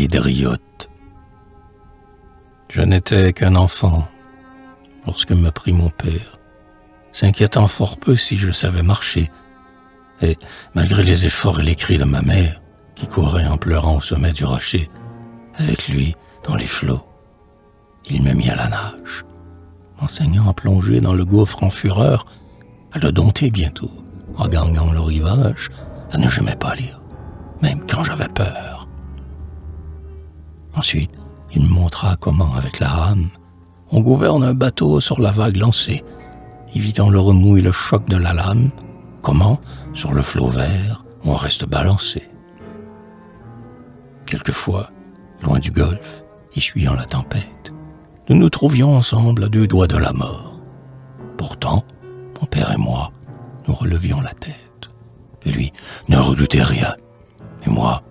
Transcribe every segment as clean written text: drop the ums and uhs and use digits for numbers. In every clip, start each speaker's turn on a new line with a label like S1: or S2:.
S1: Idriote. Je n'étais qu'un enfant lorsque me prit mon père, s'inquiétant fort peu si je savais marcher, et malgré les efforts et les cris de ma mère, qui courait en pleurant au sommet du rocher, avec lui dans les flots, il me mit à la nage, m'enseignant à plonger dans le gouffre en fureur, à le dompter bientôt, en gagnant le rivage, à ne jamais pâlir, même quand j'avais peur. Ensuite, il me montra comment, avec la rame, on gouverne un bateau sur la vague lancée, évitant le remous et le choc de la lame, comment, sur le flot vert, on reste balancé. Quelquefois, loin du golfe, essuyant la tempête, nous nous trouvions ensemble à 2 doigts de la mort. Pourtant, mon père et moi, nous relevions la tête. Lui ne redoutait rien, et moi,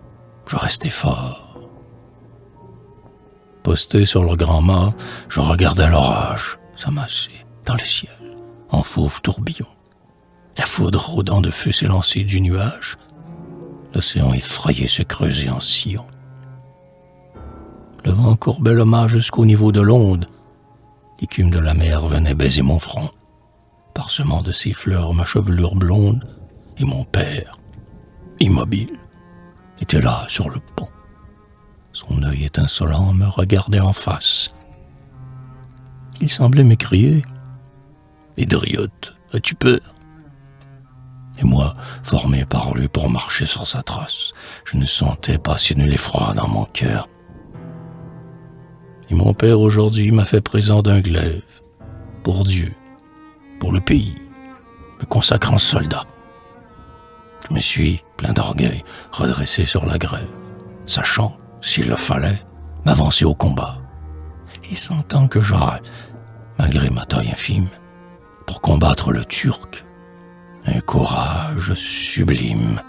S1: je restais fort. Posté sur le grand mât, je regardais l'orage s'amasser dans le ciel, en fauve tourbillon. La foudre rôdant de feu s'élancer du nuage, l'océan effrayé se creusait en sillon. Le vent courbait le mât jusqu'au niveau de l'onde. L'écume de la mer venait baiser mon front, parsemant de ses fleurs ma chevelure blonde, et mon père, immobile, était là sur le pont. Son œil étincelant me regardait en face. Il semblait m'écrier « Idriote, as-tu peur ?» Et moi, formé par lui pour marcher sur sa trace, je ne sentais pas si nul effroi dans mon cœur. Et mon père aujourd'hui m'a fait présent d'un glaive, pour Dieu, pour le pays, me consacrant soldat. Je me suis, plein d'orgueil, redressé sur la grève, sachant, s'il le fallait, m'avancer au combat, et sentant que j'aurais, malgré ma taille infime, pour combattre le Turc, un courage sublime.